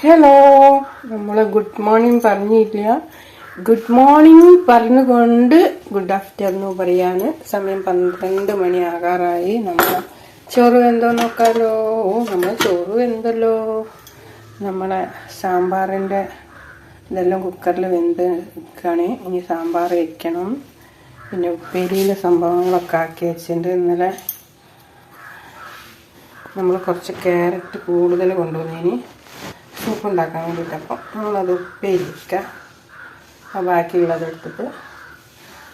Hello, നമ്മൾ good morning പറഞ്ഞില്ല. Good morning പറഞ്ഞുകൊണ്ട് ഗുഡ് ആഫ്റ്റർനൂൺ പറയാണ്. സമയം 12 മണി ആകാറായി. നമ്മൾ ചോറ് വെന്തോ നോക്കാലോ. നമ്മൾ ചോറ് വെന്തല്ലോ. നമ്മളെ സാമ്പാറിൻ്റെ ഇതെല്ലാം കുക്കറിൽ വെന്ത് നിൽക്കുകയാണ്. ഇനി സാമ്പാർ വയ്ക്കണം. പിന്നെ ഉപ്പേരിയിലെ സംഭവങ്ങളൊക്കെ ആക്കി വെച്ചിട്ടുണ്ട്. ഇന്നലെ നമ്മൾ കുറച്ച് ക്യാരറ്റ് കൂടുതൽ കൊണ്ടുവന്നതിന് സൂപ്പ് ഉണ്ടാക്കാൻ വേണ്ടിയിട്ട്. അപ്പം നമ്മളത് ഉപ്പേരിക്കുക. ബാക്കിയുള്ളത് എടുത്തിട്ട്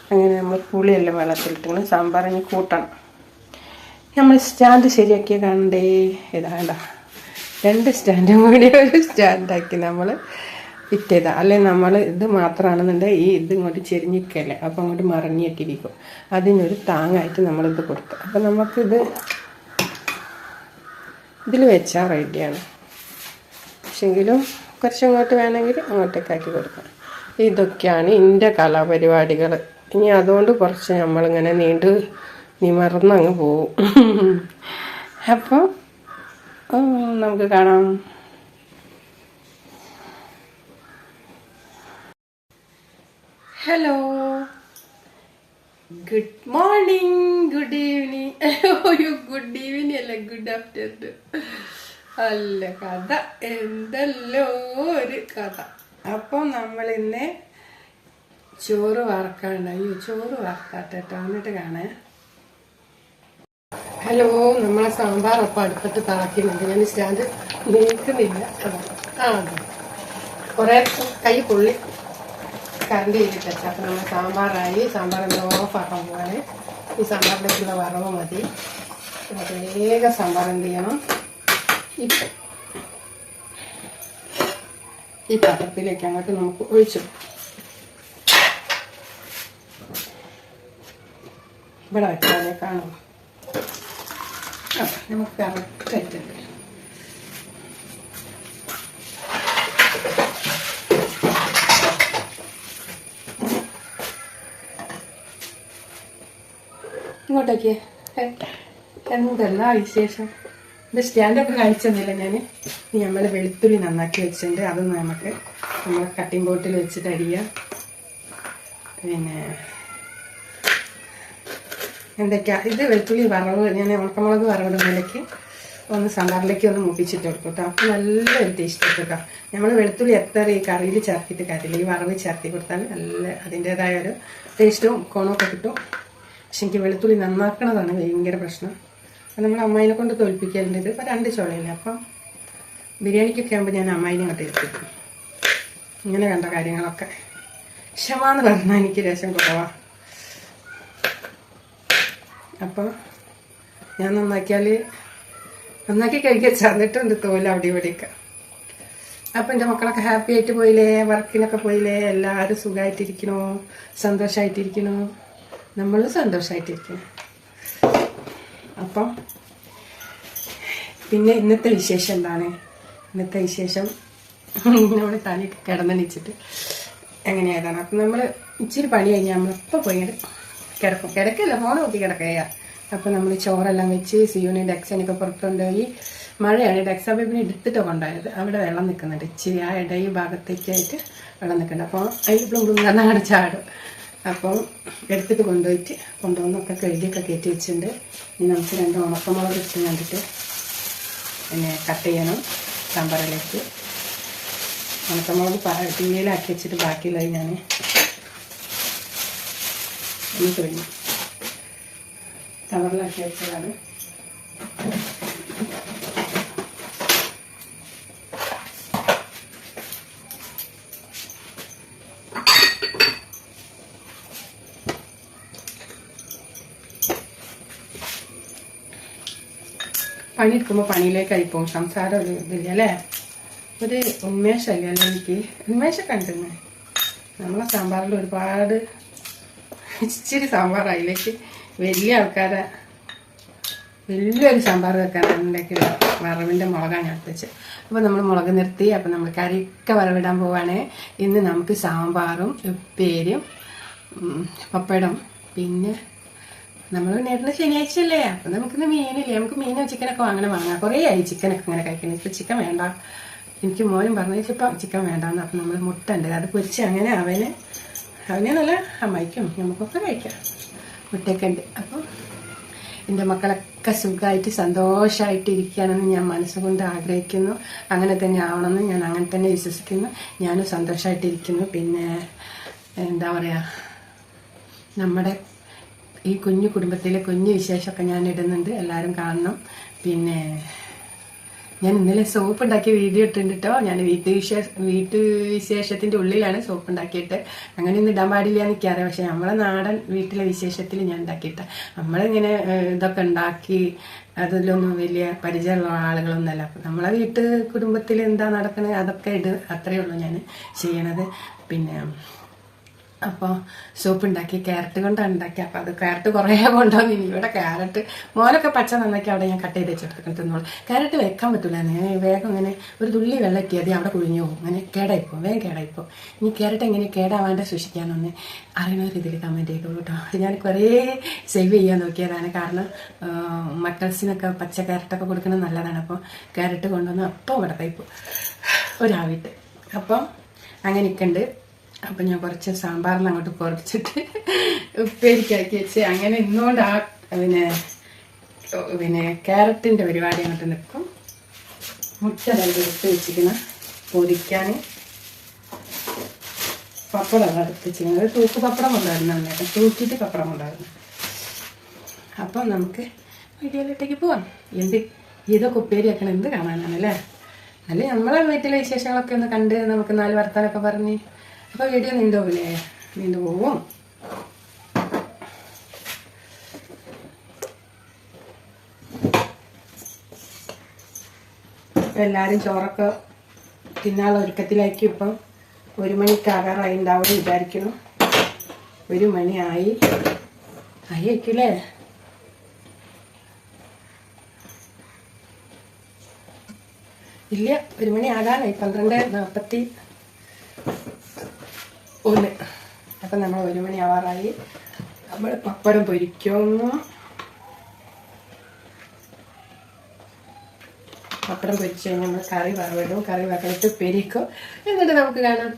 അങ്ങനെ നമ്മൾ പുളിയെല്ലാം വെള്ളത്തിലിട്ട് സാമ്പാറിന് കൂട്ടണം. നമ്മൾ സ്റ്റാൻഡ് ശരിയാക്കിയ കണ്ടേ ഇതാണ്ട 2 സ്റ്റാൻഡും കൂടി ഒരു സ്റ്റാൻഡാക്കി നമ്മൾ ഇട്ടേതാ. അല്ലെ നമ്മൾ ഇത് മാത്രമാണെന്നുണ്ടെങ്കിൽ ഈ ഇത് ഇങ്ങോട്ട് ചെരിഞ്ഞിക്കല്ലേ, അപ്പം അങ്ങോട്ട് മറിഞ്ഞിട്ടിരിക്കും. അതിനൊരു താങ്ങായിട്ട് നമ്മളിത് കൊടുത്തു. അപ്പം നമുക്കിത് ഇതിൽ വെച്ചാൽ റെഡിയാണ്. പക്ഷെങ്കിലും കുറച്ചങ്ങോട്ട് വേണമെങ്കിൽ അങ്ങോട്ടേക്കാക്കി കൊടുക്കാം. ഇതൊക്കെയാണ് എൻ്റെ കലാപരിപാടികൾ. ഇനി അതുകൊണ്ട് കുറച്ച് നമ്മളിങ്ങനെ നിമർന്നങ്ങ് പോവും. അപ്പോൾ നമുക്ക് കാണാം. Hello, good morning, good evening. Good evening അല്ല, ഗുഡ് ആഫ്റ്റർനൂൺ അല്ല. കഥ എന്തല്ലോ ഒരു കഥ. അപ്പം നമ്മളിന്ന് ചോറ് വറക്കാണ്ടായി. ചോറ് വറക്കാട്ടെ എന്നിട്ട് കാണാൻ. ഹലോ, നമ്മളെ സാമ്പാർ അപ്പം അടുപ്പത്ത് തിളക്കുന്നുണ്ട്. ഞാൻ സ്റ്റാൻഡ് നീക്കുന്നില്ല. കുറേ കൈ പൊള്ളി കറണ്ട് ചെയ്തിട്ട് വെച്ചാൽ അപ്പം നമ്മൾ സാമ്പാറായി. സാമ്പാർ നമ്മൾ ഓഫാക്കാൻ പോവാണ്. ഈ സാമ്പാറിലേക്കുള്ള വറവ് മതി. വേഗം സാമ്പാർ എന്ത് ചെയ്യണം, ഈ പാത്രത്തിലേക്ക് അങ്ങോട്ട് നമുക്ക് ഒഴിച്ചു. ഇവിടെ വെച്ചാലേ കാണും. നമുക്ക് കറക്റ്റായിട്ടുണ്ട്. ഇങ്ങോട്ടേക്ക് എന്തെല്ലാം വിശേഷം. ഇത് സ്റ്റാൻഡൊക്കെ കാണിച്ചെന്നില്ല ഞാൻ. നമ്മൾ വെളുത്തുള്ളി നന്നാക്കി വെച്ചിട്ടുണ്ട്. അതൊന്ന് നമ്മൾ കട്ടിംഗ് ബോട്ടിൽ വെച്ചിട്ട് അരിയാം. പിന്നെ എന്തൊക്കെയാ ഇത് വെളുത്തുള്ളി വറവ്, ഞാൻ ഉണക്കമുളക് വറവിടുമ്പോഴേക്ക് ഒന്ന് സാമ്പാറിലേക്ക് ഒന്ന് മുപ്പിച്ചിട്ട് കൊടുക്കും കേട്ടോ. അപ്പോൾ നല്ലൊരു ടേസ്റ്റ് കേട്ടോ. നമ്മൾ വെളുത്തുള്ളി എത്ര ഈ കറിയിൽ ചേർത്തിട്ട് കാര്യമില്ല, ഈ വറവ് ചേർത്തി കൊടുത്താൽ നല്ല അതിൻ്റെതായ ഒരു ടേസ്റ്റും കോണമൊക്കെ കിട്ടും. പക്ഷെ എനിക്ക് വെളുത്തുള്ളി നന്നാക്കണതാണ് ഭയങ്കര പ്രശ്നം. അപ്പം നമ്മൾ അമ്മായിനെ കൊണ്ട് തോൽപ്പിക്കലുണ്ട്. ഇത് ഇപ്പോൾ 2 ചോളയില്ല. അപ്പം ബിരിയാണിക്കൊക്കെ ആകുമ്പോൾ ഞാൻ അമ്മായിനെ അങ്ങോട്ട് ഏൽപ്പിക്കും. ഇങ്ങനെ കണ്ട കാര്യങ്ങളൊക്കെ ക്ഷമ എന്ന് പറഞ്ഞാൽ എനിക്ക് രസം കുറവാണ്. അപ്പോൾ ഞാൻ നന്നാക്കി കഴിക്കാൻ ചേർന്നിട്ടുണ്ട് തോല് അവിടെ ഇവിടെയൊക്കെ. അപ്പം എൻ്റെ മക്കളൊക്കെ ഹാപ്പി ആയിട്ട് പോയില്ലേ, വർക്കിനൊക്കെ പോയില്ലേ, എല്ലാവരും സുഖമായിട്ടിരിക്കണോ, സന്തോഷമായിട്ടിരിക്കണോ, നമ്മൾ സന്തോഷമായിട്ടിരിക്കണം. അപ്പം പിന്നെ ഇന്നത്തെ വിശേഷം എന്താണ്? ഇന്നത്തെ വിശേഷം നമ്മൾ തനി കിടന്നെണിച്ചിട്ട് എങ്ങനെയായതാണ്. അപ്പം നമ്മൾ ഇച്ചിരി പണി കഴിഞ്ഞാൽ നമ്മളിപ്പോൾ പോയി കിടക്കല്ല, ഫോൺ നോക്കി കിടക്കുക. അപ്പം നമ്മൾ ചോറെല്ലാം വെച്ച് സിയൂന് ഡെക്സനൊക്കെ പുറത്തുകൊണ്ടുപോയി. മഴയാണ്, ഡെക്സ ബേബിനെ എടുത്തിട്ട് കൊണ്ടുപോയത്. അവിടെ വെള്ളം നിൽക്കുന്നുണ്ട് ഇച്ചിരി, ആ ഇടയിൽ ഭാഗത്തേക്കായിട്ട് വെള്ളം നിൽക്കുന്നുണ്ട്. അപ്പോൾ അതിൽ പ്ലും നന്നാണ് ചാടും. അപ്പം എടുത്തിട്ട് കൊണ്ടുവന്നൊക്കെ കഴുകിയൊക്കെ കയറ്റി വെച്ചിട്ടുണ്ട്. ഇനി നമുക്ക് 2 ഉണക്കമുളക് ഇട്ട് കണ്ടിട്ട് പിന്നെ കട്ട് ചെയ്യണം സാമ്പാറിലേക്ക്. ഉണക്കമുളക് തീയിലാക്കി വെച്ചിട്ട് ബാക്കിയുള്ളത് ഞാൻ ഒന്ന് കഴിഞ്ഞു കവറിലാക്കി വെച്ചതാണ്. പണിയെടുക്കുമ്പോൾ പണിയിലേക്കായി പോകും. സംസാരം ഒരു ഇതില്ല അല്ലേ, ഒരു ഉന്മേഷമല്ല അല്ലേ എനിക്ക്. ഉന്മേഷമൊക്കെ ഉണ്ടെന്ന് നമ്മളെ സാമ്പാറിൽ ഒരുപാട് ഇച്ചിരി സാമ്പാർ അതിലേക്ക് വലിയൊരു സാമ്പാർ വെക്കാനുണ്ടെങ്കിൽ വറവിൻ്റെ മുളകാണ് ഞാൻ വെച്ചത്. അപ്പോൾ നമ്മൾ മുളക് നിർത്തി. അപ്പം നമ്മൾ കറിയൊക്കെ വറവിടാൻ പോവാണ്. ഇന്ന് നമുക്ക് സാമ്പാറും ഉപ്പേരിയും പപ്പടം, പിന്നെ നമ്മൾ നേരിടുന്ന ശനിയാഴ്ച അല്ലേ, അപ്പം നമുക്കിന്ന് മീനില്ലേ, നമുക്ക് മീനോ ചിക്കനൊക്കെ വാങ്ങാം. കുറേ ആയി ചിക്കനൊക്കെ ഇങ്ങനെ കഴിക്കുന്നത്. ഇപ്പോൾ ചിക്കൻ വേണ്ട, എനിക്ക് മോനും പറഞ്ഞു ഇപ്പം ചിക്കൻ വേണ്ടാന്ന്. അപ്പം നമ്മൾ മുട്ട ഉണ്ട്, അത് പൊരിച്ച് അങ്ങനെ അവനെ നല്ല അമ്മയ്ക്കും നമുക്കൊക്കെ കഴിക്കാം. മുട്ടയൊക്കെ ഉണ്ട്. അപ്പം എൻ്റെ മക്കളൊക്കെ സുഖമായിട്ട് സന്തോഷമായിട്ട് ഇരിക്കുകയാണെന്ന് ഞാൻ മനസ്സുകൊണ്ട് ആഗ്രഹിക്കുന്നു. അങ്ങനെ തന്നെ ആവണമെന്ന് ഞാൻ അങ്ങനെ തന്നെ വിശ്വസിക്കുന്നു. ഞാനും സന്തോഷമായിട്ടിരിക്കുന്നു. പിന്നെ എന്താ പറയുക, നമ്മുടെ ഈ കുഞ്ഞു കുടുംബത്തിലെ കുഞ്ഞു വിശേഷമൊക്കെ ഞാൻ ഇടുന്നുണ്ട്, എല്ലാവരും കാണണം. പിന്നെ ഞാൻ ഇന്നലെ സോപ്പ് ഉണ്ടാക്കിയ വീഡിയോ ഇട്ടുണ്ട് കേട്ടോ. ഞാൻ വീട്ടുവിശേഷത്തിൻ്റെ ഉള്ളിലാണ് സോപ്പ് ഉണ്ടാക്കിയിട്ട്. അങ്ങനെയൊന്നും ഇടാൻ പാടില്ല എനിക്കറിയാം. പക്ഷെ നമ്മളെ നാടൻ വീട്ടിലെ വിശേഷത്തിൽ ഞാൻ ഉണ്ടാക്കിയിട്ട് നമ്മളിങ്ങനെ ഇതൊക്കെ ഉണ്ടാക്കി അതിലൊന്നും വലിയ പരിചയമുള്ള ആളുകളൊന്നുമല്ല. അപ്പം നമ്മളെ കുടുംബത്തിൽ എന്താ നടക്കുന്നത് അതൊക്കെ അത്രയേ ഉള്ളൂ ഞാൻ ചെയ്യണത്. പിന്നെ അപ്പോൾ സോപ്പ് ഉണ്ടാക്കി, ക്യാരറ്റ് കൊണ്ടാണ് ഉണ്ടാക്കി. അപ്പോൾ അത് ക്യാരറ്റ് കുറേ കൊണ്ടുവന്നു. ഇനി ഇവിടെ ക്യാരറ്റ് മോനൊക്കെ പച്ച നന്നാക്കി അവിടെ ഞാൻ കട്ട് ചെയ്ത് വെച്ചെടുത്തിട്ട് തിന്നോളൂ. ക്യാരറ്റ് വെക്കാൻ പറ്റില്ല, വേഗം ഇങ്ങനെ ഒരു തുള്ളി വെള്ളം എത്തിയത് അവിടെ കുഴിഞ്ഞു പോകും, അങ്ങനെ കേടായിപ്പോൾ വേഗം കേടായിപ്പോൾ. ഇനി ക്യാരറ്റ് എങ്ങനെ കേടാവാണ്ട് സൂക്ഷിക്കാനൊന്ന് അറിയുന്ന രീതിയിൽ കമൻറ്റ് ചെയ്തോളൂ കേട്ടോ. ഞാൻ കുറേ സേവ് ചെയ്യാൻ നോക്കിയതാണ്, കാരണം മക്കൾസിനൊക്കെ പച്ച ക്യാരറ്റൊക്കെ കൊടുക്കുന്നത് നല്ലതാണ്. അപ്പോൾ ക്യാരറ്റ് കൊണ്ടുവന്ന് അപ്പം ഇവിടെ കഴിപ്പോൾ ഒരാവിട്ട്. അപ്പം അങ്ങനെയൊക്കെ ഉണ്ട്. അപ്പം ഞാൻ കുറച്ച് സാമ്പാറിന് അങ്ങോട്ട് കുറച്ചിട്ട് ഉപ്പേരിക്കാക്കി വെച്ച് അങ്ങനെ ഇന്നുകൊണ്ട് പിന്നെ ക്യാരറ്റിൻ്റെ പരിപാടി അങ്ങോട്ട് നിൽക്കും. മുട്ട രണ്ട് എടുത്ത് വെച്ചിരിക്കുന്ന പൊരിക്കാൻ, പപ്പടം എടുത്ത് വെച്ചിരിക്കുന്നത് തൂക്ക് പപ്പടം കൊണ്ടായിരുന്നു, അന്നേരം തൂക്കിയിട്ട് പപ്പടം കൊണ്ടായിരുന്നു. അപ്പം നമുക്ക് വീഡിയോയിലോട്ടേക്ക് പോവാം. ഇതൊക്കെ ഉപ്പേരി വെക്കണം, എന്ത് കാണാനാണല്ലേ. അല്ലെ നമ്മളെ വീട്ടിലെ വിശേഷങ്ങളൊക്കെ ഒന്ന് കണ്ട് നമുക്ക് 4 വർത്താനൊക്കെ പറഞ്ഞ് അപ്പോൾ വീഡിയോ നീണ്ടു പോവും. എല്ലാവരും ചോറൊക്കെ തിന്നാനുള്ള ഒരുക്കത്തിലാക്കി. ഇപ്പം 1 മണിക്ക് ആകാറായി ഉണ്ടാവും വിചാരിക്കുന്നു. 1 മണി ആയിരിക്കില്ലേ? ഇല്ല, 1 മണി ആകാനായി, 12:41. അപ്പം നമ്മൾ 1 മണി ആവാറായി. നമ്മൾ പപ്പടം പൊരിക്കുന്നു. പപ്പടം പൊരിച്ച് കഴിഞ്ഞാൽ നമ്മൾ കറി വറവിടും. കറി വറവിട്ട് പെരിക്കും, എന്നിട്ട് നമുക്ക് കാണാം.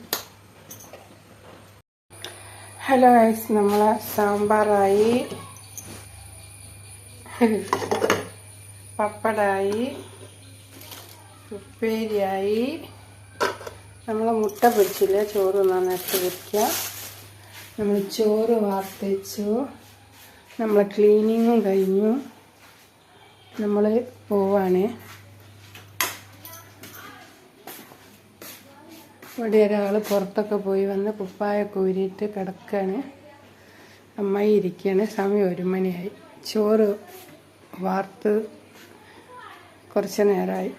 ഹലോ ഗൈസ്, നമ്മളെ സാമ്പാറായി, പപ്പടായി, ഉപ്പേരിയായി. നമ്മൾ മുട്ട പൊരിച്ചില്ല, ചോറ് നന്നായിട്ട് പൊരിക്കുക. നമ്മൾ ചോറ് വാർത്ത് വെച്ചു. നമ്മളെ ക്ലീനിങ്ങും കഴിഞ്ഞു. നമ്മൾ പോവാണ്. ഇവിടെ ഒരാൾ പുറത്തൊക്കെ പോയി വന്ന് കുപ്പായൊക്കെ ഊരിയിട്ട് കിടക്കുകയാണ്. അമ്മായി ഇരിക്കുകയാണ്. സമയം 1 മണിയായി. ചോറ് വാർത്ത് കുറച്ച് നേരമായി.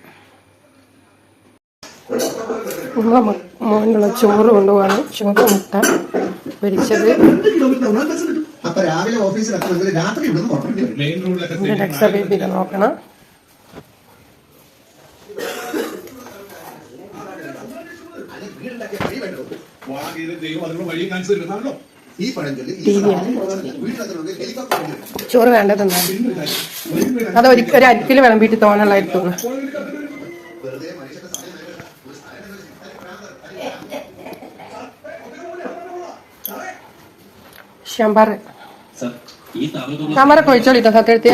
മോനുള്ള ചോറ് കൊണ്ടുപോകാണ്. ചോറ് മുട്ട പൊരിച്ചത്. രക്ഷ ബേബിയിൽ നോക്കണം. ചോറ് വേണ്ടതെന്നാ അത് ഒരു അരിക്കിൽ വിളമ്പിയിട്ട് തോന്നലായിട്ട് തോന്നുന്നു. സാമ്പാറൊക്കെ ഒഴിച്ചോളിട്ടോ സത്യത്തിയ.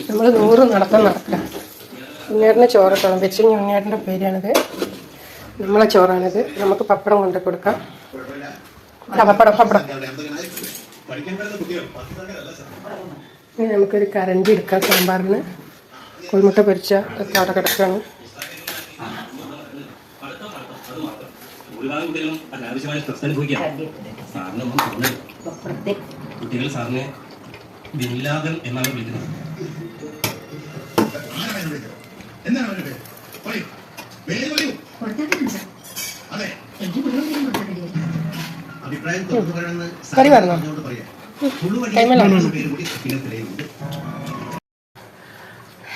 നമ്മൾ 100 നടക്കാം. ഉണ്ണിയേട്ടന് ചോറൊക്കെ വെച്ച് ഉണ്ണിയേട്ടൻ്റെ പേരാണിത്. നമ്മളെ ചോറാണിത്. നമുക്ക് പപ്പടം കൊണ്ട് കൊടുക്കാം. പപ്പടം ഇനി നമുക്കൊരു കരണ്ടി എടുക്കാം സാമ്പാറിന്. കോഴിമുട്ട പൊരിച്ച അവിടെ കിടക്കുകയാണ്. കുട്ടികൾ സാറിനെ ബിൻലാദൻ എന്നാണ് വിളിക്കുന്നത്. കറി പറഞ്ഞോ?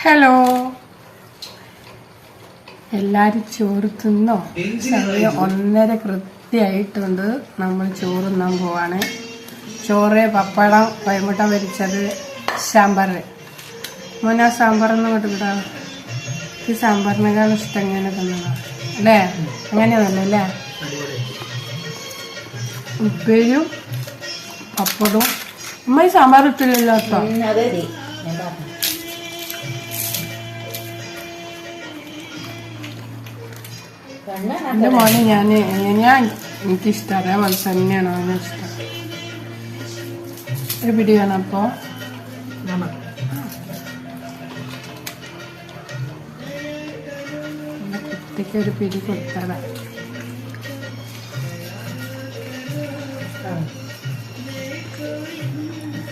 ഹലോ, എല്ലാരും ചോറ് തിന്നോ? സമയം 1:30 കൃത്യമായിട്ടുണ്ട്. നമ്മൾ ചോറ് തിന്നാൻ പോവാണ്. ചോറ്, പപ്പടം, കോഴിമുട്ട പൊരിച്ചത്, സാമ്പാർ. മോനാ സാമ്പാറൊന്നും കൊടുക്കട്ടോ. ഈ സാമ്പാറിനേക്കാളും ഇഷ്ടം ഇങ്ങനെ തന്നെയാണ് അല്ലേ? അങ്ങനെയാണല്ലോ അല്ലേ? ഉപ്പേരിയും പപ്പടവും. അമ്മ ഈ സാമ്പാർ ഇട്ടില്ലല്ലോ കേട്ടോ. എൻ്റെ മോനെ ഞാൻ എനിക്കിഷ്ടം അതേപോലെ തന്നെയാണ് അവന് ഇഷ്ടം. ഒരു പിടി വേണം. അപ്പോൾ കുട്ടിക്ക് ഒരു പിടി കൊടുത്തതാ.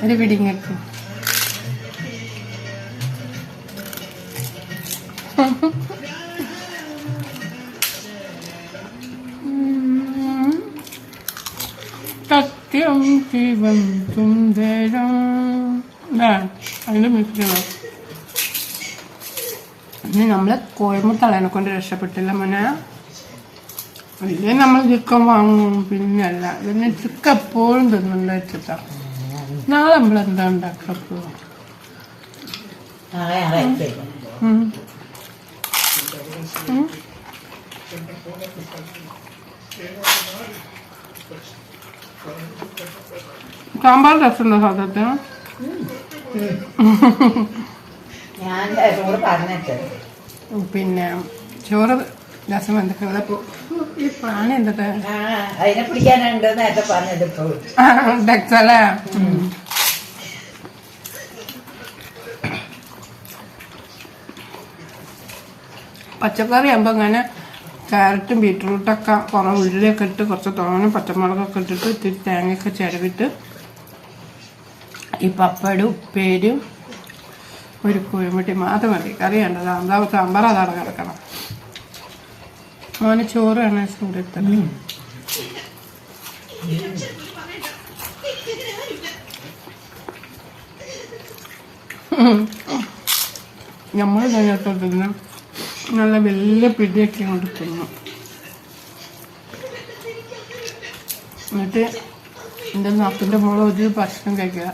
ഒരു പിടി ഇങ്ങക്ക്. സത്യം ശിവം സുന്ദരം. അതിൻ്റെ മിക്സിയാണ്. ഇനി നമ്മള് കോഴിമുട്ടളേനെ കൊണ്ട് രക്ഷപ്പെട്ടില്ല മോനെ. ഇല്ലേ നമ്മൾ ചിക്കൻ വാങ്ങും. പിന്നല്ല പിന്നെ ചിക്കൻ എപ്പോഴും തിന്നുണ്ട് വെച്ചിട്ടാ. നാളെ നമ്മളെന്താ ഉണ്ടാക്കപ്പോ? സാമ്പാർ രസമുണ്ടോ സാധനത്തിന്? പിന്നെ ചോറ് രസം എന്തൊക്കെ ഈ പ്രാണി എന്തൊക്കെ അതിനെ പിടിക്കാനുണ്ട് നേരത്തെ പറഞ്ഞെടുത്തു. ഡെക്സല്ലേ? പച്ചക്കറി ആകുമ്പോൾ അങ്ങനെ ക്യാരറ്റും ബീറ്റ്റൂട്ടൊക്കെ കുറേ ഉള്ളിയൊക്കെ ഇട്ട് കുറച്ച് തോനെ പച്ചമുളകൊക്കെ ഇട്ടിട്ട് ഇത്തിരി തേങ്ങയൊക്കെ ചിരവിട്ട് ഈ പപ്പടും ഉപ്പേരും ഒരു കുഴിമുട്ടി മാത്രം മതി. കറി വേണ്ടത് സാമ്പാർ അതാണ് കിടക്കണം. മോന് ചോറ് വേണേ ചൂടെത്തന്നെ. നമ്മൾ കഴിഞ്ഞിട്ടിരുന്ന് നല്ല വലിയ പിടിയൊക്കെ കൊണ്ട് തിന്നു. എന്നിട്ട് എൻ്റെ നാട്ടിൻ്റെ മോളെ ഒരു ഭക്ഷണം കഴിക്കുക.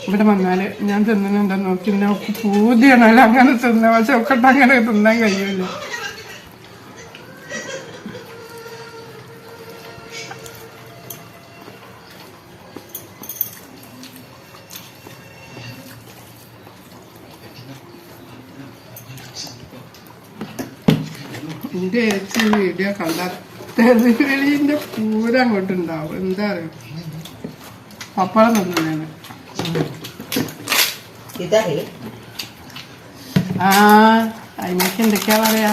ഇവിടെ വന്നാൽ ഞാൻ തിന്നുന്നുണ്ടോ നോക്കി നോക്കി പൂതിയാണല്ലോ അങ്ങനെ തിന്നാൻ. പക്ഷെ ഒക്കെ അങ്ങനെ തിന്നാൻ കഴിയില്ല. എൻ്റെ ഏച്ചി വീഡിയോ കണ്ടാൽ തെറിവിളിൻ്റെ പൂരം അങ്ങോട്ടുണ്ടാവും. എന്താ അറിയാം പപ്പടം തിന്നുന്നതിന്. അതിനൊക്കെ എന്തൊക്കെയാ പറയാ?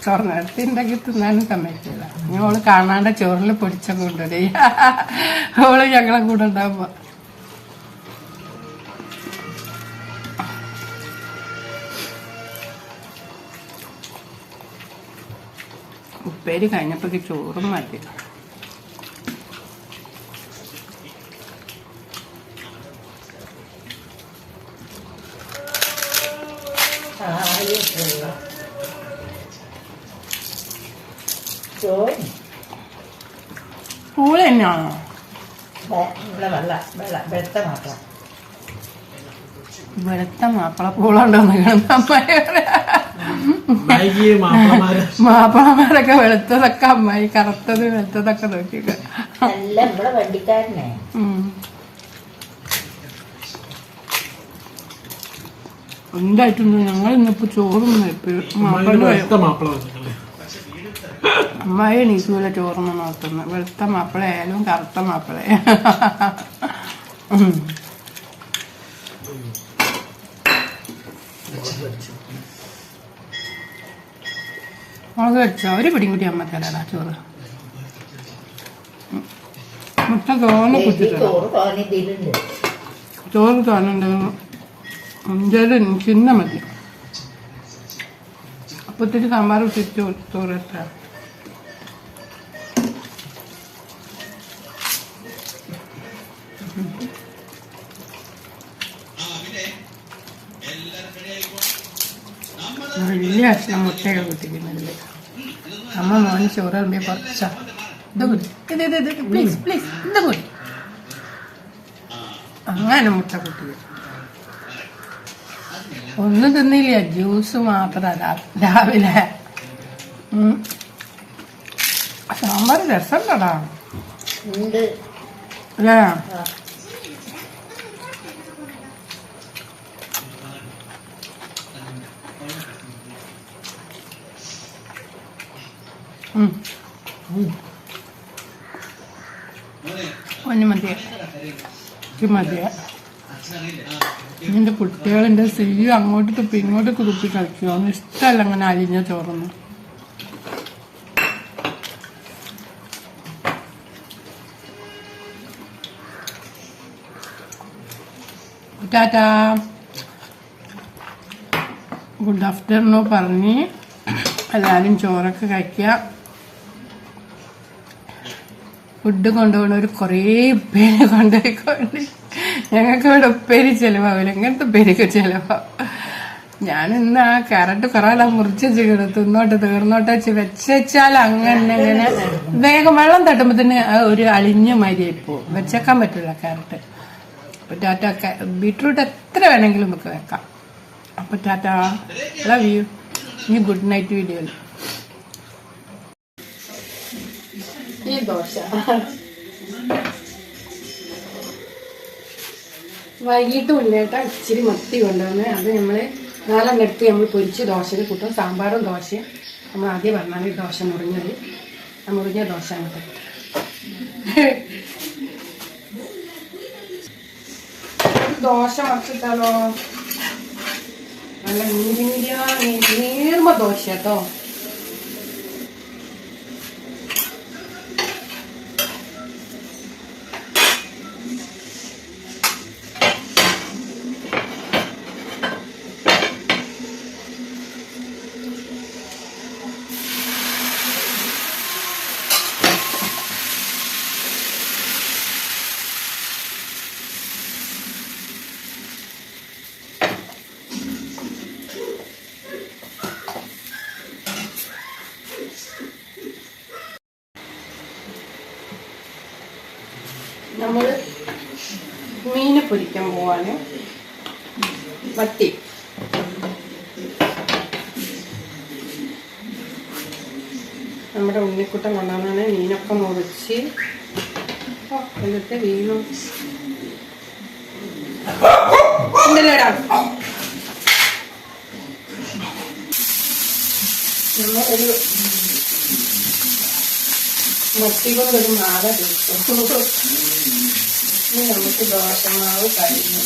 സ്വർണ്ണത്തി ഉണ്ടാക്കി തിന്നാനും സമ്മതിക്കില്ല. ഓള് കാണാണ്ട് ചോറിൽ പൊടിച്ചൊക്കെ കൊണ്ടുവരേ. ഓള് ഞങ്ങളെ കൂടെ ഉണ്ടാവുമ്പോ ഉപ്പേരി കഴിഞ്ഞപ്പോഴേക്ക് ചോറും മതി. പൂള തന്നെയാണോ? വെളുത്ത മാപ്പിള പൂളുണ്ടോന്ന് മാപ്പിളമാരൊക്കെ വെളുത്തതൊക്കെ അമ്മായി, കറുത്തത് വെളുത്തതൊക്കെ നോക്കിക്ക. എന്തായിട്ടുണ്ട്? ഞങ്ങൾ ഇന്നിപ്പോ ചോറും അമ്മായി എണീക്കൂല ചോറൊന്നും നോക്കുന്നത്. വെളുത്ത മാപ്പിള ആയാലും കറുത്ത മാപ്പിള മുളക് വെച്ചോ? ഒരു പിടിയും കൂടി അമ്മ തരാടാ ചോറ്. മുട്ട തോന്നെ കുത്തിട്ട് ചോറ് തോന്നുന്നുണ്ടെങ്കിൽ എന്തായാലും ചിന്ന മതി. അപ്പത്തിരി സാമ്പാർ ഇട്ടിട്ട് ചോറ് എത്താം. വലിയ കഷ്ണം മുട്ടയൊക്കെ കുത്തിക്കുന്നതിൽ അമ്മ മോന് ചോറ് കളമ്പി കുറച്ചാ. ഇത് കൂടി ഇത് പ്ലീസ് പ്ലീസ് ഇത് കൂടി അങ്ങനെ മുട്ട കുത്തി ഒന്നും തിന്നില്ല, ജ്യൂസ് മാത്രം രാവിലെ. സാമ്പാർ രസമുണ്ടടാ ഉണ്ട്. അല്ലേ? ഒന്ന് മതിയ മതിയ. എന്റെ കുട്ടികളെന്റെ സിയ്യും അങ്ങോട്ട് തുപ്പി ഇങ്ങോട്ട് തുപ്പി കളിക്കുമോ, ഒന്നും ഇഷ്ടമല്ല അങ്ങനെ അരിഞ്ഞ ചോറൊന്നും. ടാറ്റാ, ഗുഡ് ആഫ്റ്റർനൂൺ പറഞ്ഞ് എല്ലാവരും ചോറൊക്കെ കഴിക്കുക. ഫുഡ് കൊണ്ടുപോകണവർ കുറേ ഉപ്പേരി കൊണ്ടുപോയിക്കൊണ്ട്, ഞങ്ങൾക്ക് ഇവിടെ ഉപ്പേരി ചിലവാവില്ല, ഇങ്ങനത്തെ ഉപ്പേരിക്ക് ചിലവാകും. ഞാനിന്ന് ആ ക്യാരറ്റ് കുറേ മുറിച്ച് തിന്നോട്ട് തീർന്നോട്ട് വെച്ചാൽ അങ്ങനെ വേഗം വെള്ളം തട്ടുമ്പോൾ തന്നെ ഒരു അളിഞ്ഞ മാതിരിയായി പോകും. വെച്ചേക്കാൻ പറ്റില്ല ക്യാരറ്റ്. അപ്പൊ ടാറ്റ. ബീട്രൂട്ട് എത്ര വേണമെങ്കിലും നമുക്ക് വെക്കാം. അപ്പൊ ടാറ്റ, ലവ് യു. ഇനി ഗുഡ് നൈറ്റ് വീഡിയോയിൽ ഈ ദോശ വൈകിട്ട് മുന്നേട്ടാ ഇച്ചിരി മത്തി കൊണ്ടുവന്ന് അത് നമ്മള് 4 എടുത്ത് നമ്മൾ പൊരിച്ച് ദോശയിൽ കൂട്ടും. സാമ്പാറും ദോശയും നമ്മൾ ആദ്യം പറഞ്ഞാൽ ദോശ മുറിഞ്ഞത്, ആ മുറിഞ്ഞ ദോശ അങ്ങോട്ട് ദോശ മറിച്ചിട്ടാലോ. നല്ല നീർമ ദോശ കേട്ടോ. നമ്മൾ മീന് പൊരിക്കാൻ പോവാണ്. മത്തി നമ്മുടെ ഉണ്ണിക്കുട്ടൻ കൊണ്ടുവന്നാണ് മീനൊക്കെ മുറിച്ച് എന്നിട്ട് വീണു ഉണ്ടല്ലേടാ. നമ്മളൊരു മത്തി കൊണ്ടൊരു മാല തീർക്കും. ഇനി നമുക്ക് ദോശമാവ് കഴിഞ്ഞു.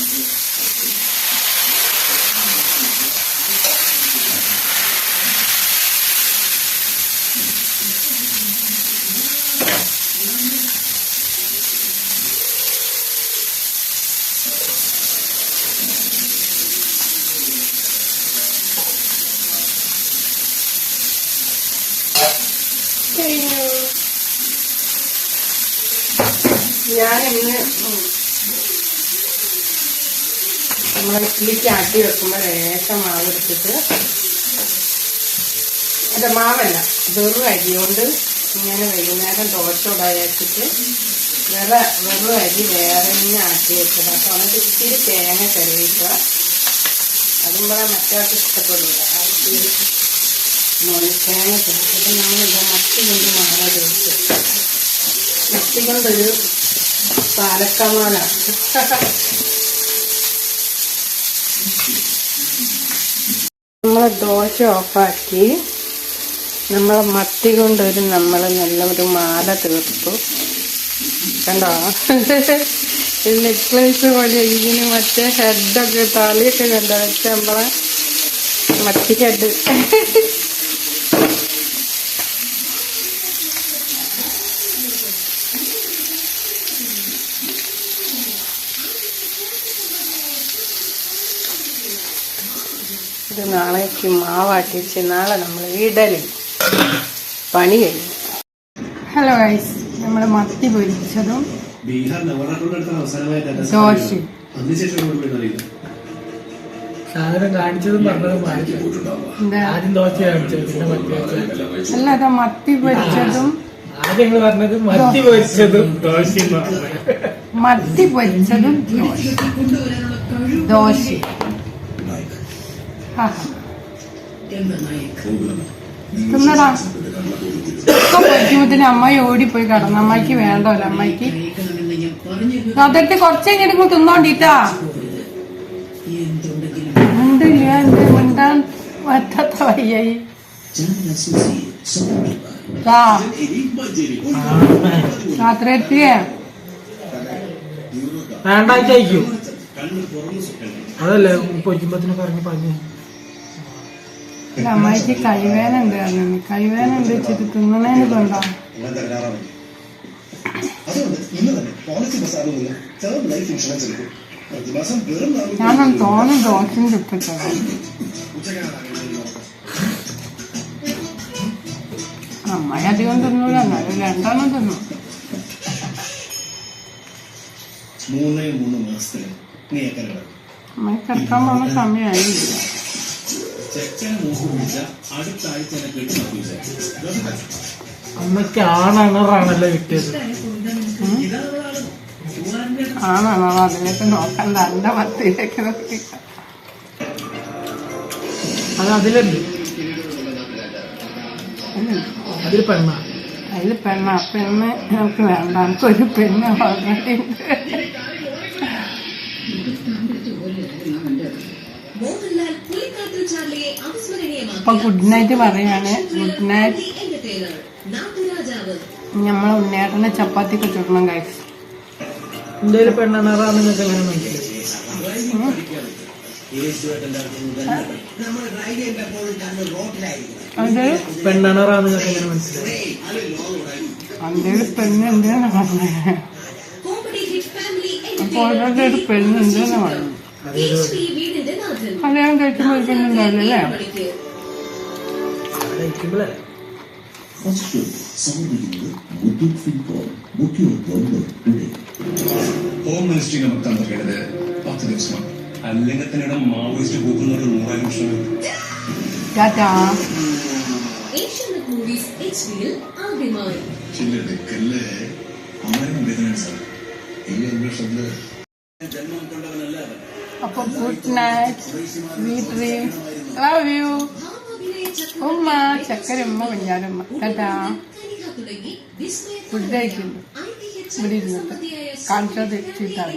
ഞാനിന്ന് നമ്മളെ ഇഡ്ഡലിക്ക് ആട്ടി വെക്കുമ്പോൾ ലേശം മാവ് എടുത്തിട്ട്, അത് മാവല്ല വെറും അരിയോണ്ട് ഇങ്ങനെ വൈകുന്നേരം ദോശ ഉണ്ടാക്കിയിട്ട് വെറും അരി വേറെ ആട്ടി വെച്ചത്. അപ്പോൾ എന്നിട്ട് ഇത്തിരി തേങ്ങ കരുവിക്കുക. അതും കൂടെ മറ്റൊക്കെ ഇഷ്ടപ്പെടില്ല. തേങ്ങ കരുവിട്ട് നമ്മളിത് മത്തി കൊണ്ട് മാല തീർത്ത് മത്തി കൊണ്ടൊരു പാലക്കമാല. നമ്മളെ ദോശ ഓഫാക്കി നമ്മളെ മത്തി കൊണ്ടൊരു നല്ലൊരു മാല തീർത്തു. കണ്ടോ, നെക്ലേസ് പോലെ ഇതിന് മറ്റേ ഹെഡൊക്കെ തലയൊക്കെ കണ്ടോ വെച്ച നമ്മളെ മത്തി ഹെഡ്. ഇത് നാളേക്ക് മാവാട്ടി വെച്ച് നാളെ നമ്മൾ ഇഡലി പണി കഴിഞ്ഞു. ഹലോ ഗൈസ്, നമ്മൾ മത്തി പൊരിച്ചതും ദോശയും സാധനം കാണിച്ചതും പറഞ്ഞതും ആദ്യം ദോശ കാണിച്ചത്. അല്ല, അതാ മത്തി പൊരിച്ചതും ആദ്യം നിങ്ങൾ പറഞ്ഞത് മത്തി പൊരിച്ചതും ദോശയും. മത്തി പൊരിച്ചതും ദോശ. തിന്നടാ ഒക്കെ പൊരിക്കുമ്പത്തിന് അമ്മായി ഓടിപ്പോയി കിടന്നു. അമ്മായിക്ക് വേണ്ടല്ലോ. അമ്മായിക്ക് അതൊക്കെ കുറച്ച് കഴിഞ്ഞിട്ട് തിന്നോണ്ടിട്ടാ. ഉണ്ടില്ല എന്ത് മിണ്ടാൻ പറ്റാത്ത വയ്യായി. രാത്രി എത്തിയേ വേണ്ടായിട്ടായിരിക്കും. അതല്ലേ പൊരിക്കുമ്പത്തിന് പറഞ്ഞ് പറഞ്ഞു. അമ്മായിക്ക് കൈവേന ഉണ്ട് പറഞ്ഞു. കൈവേന ഉണ്ട് വെച്ചിട്ട് തിന്നണേന് കൊണ്ടാ. ഞാനൊന്ന് തോന്നും ദോശയും ചുട്ടിട്ടത്. അമ്മായി അധികം തിന്നൂല. എന്നാലും 2 തിന്നു. 3 മാസത്തിന് നീ എങ്ങനെ അമ്മായി കിടക്കാൻ പോകുന്ന സമയമായില്ല. ചെക്കനെ മൂക്ക് പിടിച്ച അടുത്ത ആഴ്ച തന്നെ കെട്ടി. അമ്മയ്ക്ക് ആണണറാണല്ലോ കിട്ടിയത്. ആണോ അതിലേക്ക് നോക്കണ്ട. എന്റെ മത്തിയിലേക്ക് നോക്കി. അത് അതിലുണ്ട്. അതിൽ പെണ്ണ. അതിൽ പെണ്ണ. പെണ്ണ് നമുക്ക് വേണ്ട. നമുക്കൊരു പെണ്ണ് ഓൾറെഡി ഉണ്ട്. അപ്പൊ ഗുഡ് നൈറ്റ് പറയാണ്. Good night. നമ്മളെ ഉണ്ണേട്ടനെ ചപ്പാത്തിയൊക്കെ ചുടണം കഴിച്ചു. എന്റെ പെണ്ണണറാന്ന് നിങ്ങൾക്ക് എങ്ങനെ മനസ്സിലായി? അത് പെണ്ണണറാന്ന് നിങ്ങൾക്ക് എങ്ങനെ മനസ്സിലായി? അതിന്റെ ഒരു പെണ്ണുണ്ട് എന്ന് പറഞ്ഞു. അപ്പൊ ഓൾറെഡി ഒരു പെണ്ണുണ്ട് എന്ന് പറഞ്ഞു. കല്യാണം കഴിക്കുമ്പോൾ ഒരു പെണ്ണുണ്ടാവില്ലല്ലേ? ഹോം മിനിസ്ട്രി നമുക്ക് തന്നിട്ടുള്ളത് 10 ദിവസമാണ്. അല്ലെങ്കിൽ തന്നെ മാവോയിസ്റ്റ് പോകുന്നവർ 100,000 വർഷം. ടാറ്റാ. അപ്പൊ good night. Sweet dreams. Love you. ഉമ്മ ചക്കര ഉമ്മ കുഞ്ഞാലുമ്മ. ടാറ്റാ. ഫുഡ് കഴിക്കുന്നു. ഇവിടെ ഇരുന്നിട്ട് കാണിച്ചത് ചീട്ടാണ്.